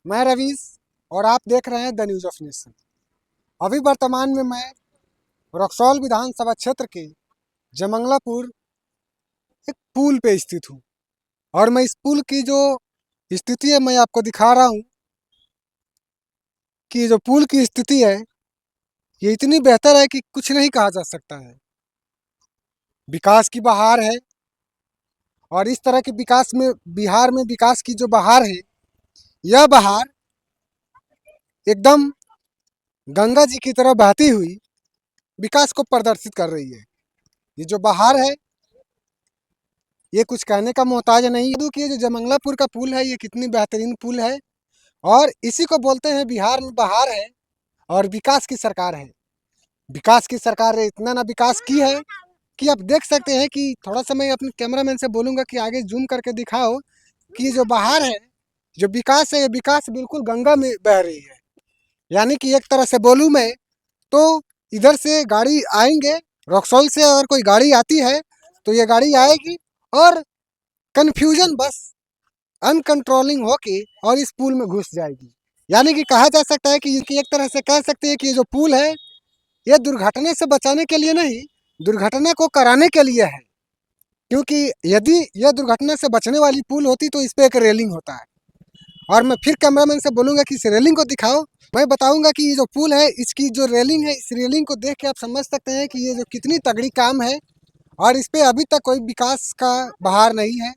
मैं रवीश और आप देख रहे हैं द न्यूज़ ऑफ नेशन। अभी वर्तमान में मैं रक्सौल विधानसभा क्षेत्र के जमंगलापुर एक पुल पे स्थित हूँ और मैं इस पुल की जो स्थिति है मैं आपको दिखा रहा हूँ कि जो पुल की स्थिति है ये इतनी बेहतर है कि कुछ नहीं कहा जा सकता है। विकास की बहार है और इस तरह के विकास में बिहार में विकास की जो बहार है यह बहार एकदम गंगा जी की तरह बहती हुई विकास को प्रदर्शित कर रही है। ये जो बहार है ये कुछ कहने का मोहताज नहीं है कि ये जो जमंगलापुर का पुल है ये कितनी बेहतरीन पुल है और इसी को बोलते हैं बिहार में बहार है और विकास की सरकार है। विकास की सरकार ने इतना ना विकास की है कि आप देख सकते हैं कि थोड़ा सा मैं अपने कैमरामैन से बोलूँगा कि आगे जूम करके दिखाओ कि ये जो बहार है जो विकास है ये विकास बिल्कुल गंगा में बह रही है। यानी कि एक तरह से बोलूँ मैं तो इधर से गाड़ी आएंगे रक्सौल से अगर कोई गाड़ी आती है तो ये गाड़ी आएगी और कन्फ्यूजन बस अनकंट्रोलिंग होके और इस पुल में घुस जाएगी। यानी कि कहा जा सकता है कि एक तरह से कह सकते हैं कि ये जो पुल है ये दुर्घटना से बचाने के लिए नहीं दुर्घटना को कराने के लिए है। क्योंकि यदि यह दुर्घटना से बचने वाली पुल होती तो इस पर एक रेलिंग होता है और मैं फिर कैमरामैन से बोलूँगा कि इस रेलिंग को दिखाओ। मैं बताऊँगा कि ये जो पुल है इसकी जो रेलिंग है इस रेलिंग को देख के आप समझ सकते हैं कि ये जो कितनी तगड़ी काम है और इस पर अभी तक कोई विकास का बहार नहीं है।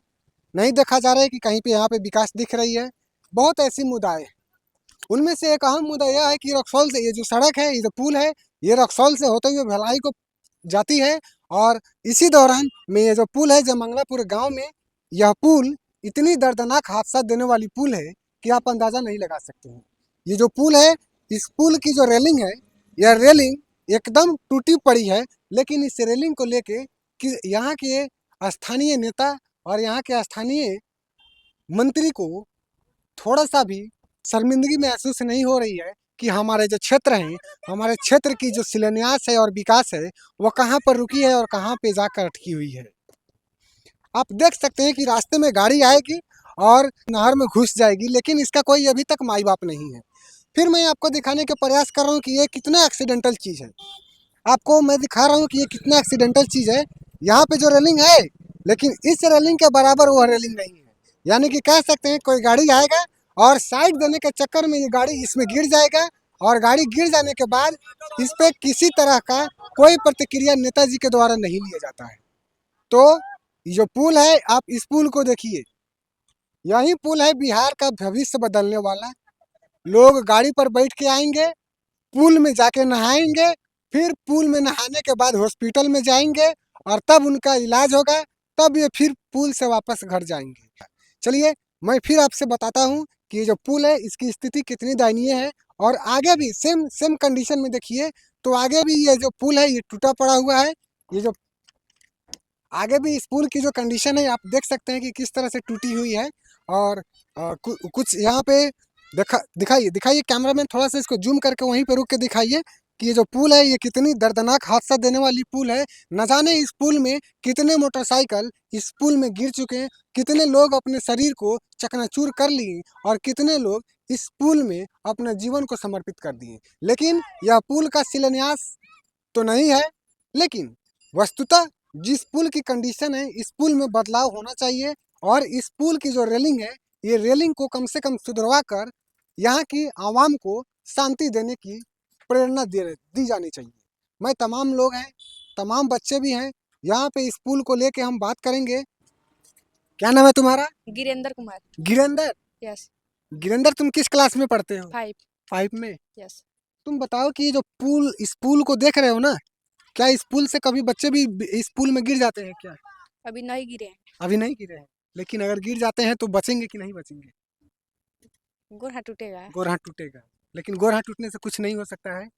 नहीं देखा जा रहा है कि कहीं पे यहाँ पे विकास दिख रही है। बहुत ऐसी मुद्दाएं उनमें से एक अहम मुद्दा यह है कि रक्सौल से ये जो सड़क है ये जो पुल है ये रक्सौल से होते हुए भिलाई को जाती है और इसी दौरान में ये जो पुल है जमंगलापुर गांव में यह पुल इतनी दर्दनाक हादसा देने वाली पुल है कि आप अंदाज़ा नहीं लगा सकते हैं। ये जो पुल है इस पुल की जो रेलिंग है यह रेलिंग एकदम टूटी पड़ी है। लेकिन इस रेलिंग को लेके कि यहाँ के स्थानीय नेता और यहाँ के स्थानीय मंत्री को थोड़ा सा भी शर्मिंदगी महसूस नहीं हो रही है कि हमारे जो क्षेत्र हैं हमारे क्षेत्र की जो शिलान्यास है और विकास है वो कहाँ पर रुकी है और कहाँ पे जाकर अटकी हुई है। आप देख सकते हैं कि रास्ते में गाड़ी आएगी और नहर में घुस जाएगी लेकिन इसका कोई अभी तक माई बाप नहीं है। फिर मैं आपको दिखाने के प्रयास कर रहा हूँ कि ये कितना एक्सीडेंटल चीज़ है। आपको मैं दिखा रहा हूँ कि ये कितना एक्सीडेंटल चीज़ है। यहाँ पे जो रेलिंग है लेकिन इस रेलिंग के बराबर वो रेलिंग नहीं है। यानी कि कह सकते हैं कोई गाड़ी आएगा और साइड देने के चक्कर में ये गाड़ी इसमें गिर जाएगा और गाड़ी गिर जाने के बाद इस पर किसी तरह का कोई प्रतिक्रिया नेताजी के द्वारा नहीं लिया जाता है। तो ये जो पुल है आप इस पुल को देखिए, यही पुल है बिहार का भविष्य बदलने वाला। लोग गाड़ी पर बैठ के आएंगे, पुल में जाके नहाएंगे, फिर पुल में नहाने के बाद हॉस्पिटल में जाएंगे और तब उनका इलाज होगा, तब ये फिर पुल से वापस घर जाएंगे। चलिए मैं फिर आपसे बताता हूँ कि ये जो पुल है इसकी स्थिति कितनी दयनीय है और आगे भी सेम सेम कंडीशन में देखिए तो आगे भी ये जो पुल है ये टूटा पड़ा हुआ है। ये जो आगे भी इस पुल की जो कंडीशन है आप देख सकते हैं कि किस तरह से टूटी हुई है और कुछ यहाँ पे दिखाइए दिखाइए कैमरामैन थोड़ा सा इसको जूम करके वहीं पे रुक के दिखाइए कि ये जो पुल है ये कितनी दर्दनाक हादसा देने वाली पुल है। न जाने इस पुल में कितने मोटरसाइकिल इस पुल में गिर चुके हैं, कितने लोग अपने शरीर को चकनाचूर कर लिए और कितने लोग इस पुल में अपने जीवन को समर्पित कर दिए। लेकिन यह पुल का शिलान्यास तो नहीं है, लेकिन वस्तुतः जिस पुल की कंडीशन है इस पुल में बदलाव होना चाहिए और इस पुल की जो रेलिंग है ये रेलिंग को कम से कम सुधरवा कर यहाँ की आवाम को शांति देने की प्रेरणा दी जानी चाहिए। मैं तमाम लोग हैं, तमाम बच्चे भी हैं यहाँ पे इस पुल को लेके हम बात करेंगे। क्या नाम है तुम्हारा? गिरेंद्र कुमार। गिरेंद्र। यस। गिरेंद्र तुम किस क्लास में पढ़ते हो? 5। 5 में। यस। तुम बताओ कि जो पुल इस पुल को देख रहे हो ना, क्या इस पुल से कभी बच्चे भी इस पुल में गिर जाते हैं क्या? अभी नहीं गिरे हैं। अभी नहीं गिरे हैं, लेकिन अगर गिर जाते हैं तो बचेंगे कि नहीं बचेंगे? गोड़ हाथ टूटेगा। गोर हाथ टूटेगा, लेकिन गोर हाथ टूटने से कुछ नहीं हो सकता है।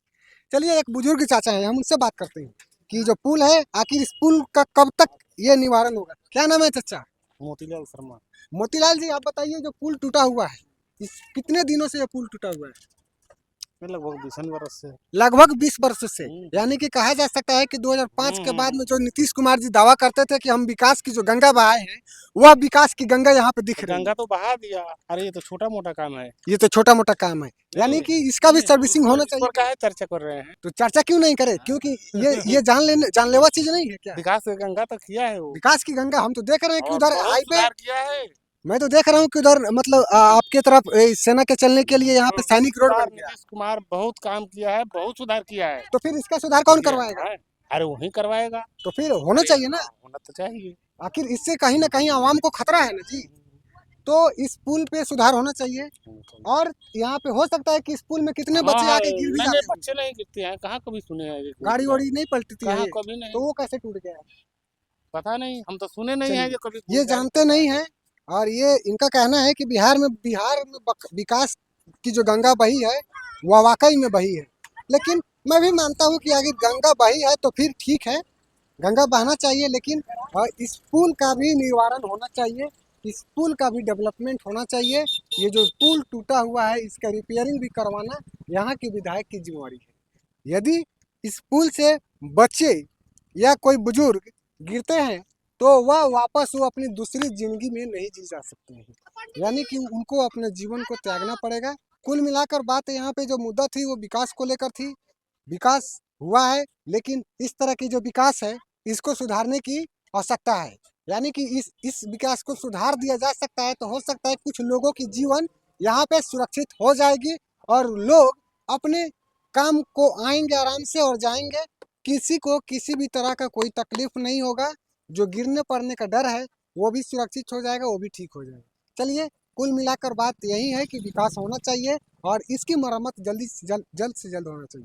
चलिए एक बुजुर्ग चाचा है हम उनसे बात करते हैं कि जो पुल है आखिर इस पुल का कब तक ये निवारण होगा। क्या नाम है चाचा? मोतीलाल शर्मा। मोतीलाल जी आप बताइए जो पुल टूटा हुआ है इस कितने दिनों से ये पुल टूटा हुआ है? लगभग 20 वर्ष से। लगभग 20 वर्ष से। हम्म। यानी कि कहा जा सकता है कि 2005 के बाद हम्म। में जो नीतीश कुमार जी दावा करते थे कि हम विकास की जो गंगा बहाए हैं, वह विकास की गंगा यहाँ पे दिख तो रही है। गंगा तो बहा दिया। अरे ये तो छोटा मोटा काम है। ये तो छोटा मोटा काम है, यानी नहीं, कि इसका भी नहीं, सर्विसिंग होना इस पर चाहिए। काहे चर्चा कर रहे हैं? तो चर्चा क्यों नहीं करे, क्योंकि ये जानलेवा चीज नहीं है क्या? विकास की गंगा तो किया है वो, विकास की गंगा हम तो देख रहे हैं कि और उधर बहुत हाईवे, सुधार किया है। मैं तो देख रहा हूँ कि उधर मतलब आपके तरफ सेना के चलने के लिए यहाँ पे सैनिक रोड बन गया। नीतीश कुमार बहुत काम किया है, बहुत सुधार किया है। तो फिर इसका सुधार कौन करवाएगा? हाँ, अरे वही करवाएगा। तो फिर होना चाहिए ना, होना तो चाहिए। आखिर इससे कहीं ना कहीं आवाम को खतरा है ना जी। तो इस पुल पे सुधार होना चाहिए, और यहाँ पे हो सकता है कि इस पुल में कितने बच्चे हाँ, आके गिर भी नहीं जाते नहीं, हैं, बच्चे नहीं गिरते हैं, कहाँ कभी सुने हैं ये? गाड़ी वाड़ी नहीं पलटती है कहाँ ये, कभी नहीं, तो वो कैसे टूट गया है? पता नहीं, हम तो सुने नहीं है चलिए, ये कभी। ये जानते नहीं है। और ये इनका कहना है कि बिहार में विकास की जो गंगा बही है वह वाकई में बही है, लेकिन मैं भी मानता हूँ कि अगर गंगा बही है तो फिर ठीक है, गंगा बहना चाहिए, लेकिन इस पुल का भी निवारण होना चाहिए, इस पुल का भी डेवलपमेंट होना चाहिए। ये जो पुल टूटा हुआ है इसका रिपेयरिंग भी करवाना यहाँ के विधायक की जिम्मेवारी है। यदि इस पुल से बच्चे या कोई बुजुर्ग गिरते हैं तो वह वापस वो अपनी दूसरी जिंदगी में नहीं जी जा सकते हैं, यानी कि उनको अपने जीवन को त्यागना पड़ेगा। कुल मिलाकर बात यहाँ पे जो मुद्दा थी वो विकास को लेकर थी। विकास हुआ है, लेकिन इस तरह की जो विकास है इसको सुधारने की आवश्यकता है, यानी कि इस विकास को सुधार दिया जा सकता है तो हो सकता है कुछ लोगों की जीवन यहाँ पे सुरक्षित हो जाएगी, और लोग अपने काम को आएंगे आराम से और जाएंगे। किसी को किसी भी तरह का कोई तकलीफ नहीं होगा, जो गिरने पड़ने का डर है वो भी सुरक्षित हो जाएगा, वो भी ठीक हो जाएगा। चलिए, कुल मिलाकर बात यही है कि विकास होना चाहिए और इसकी मरम्मत जल्द से जल्द होना चाहिए।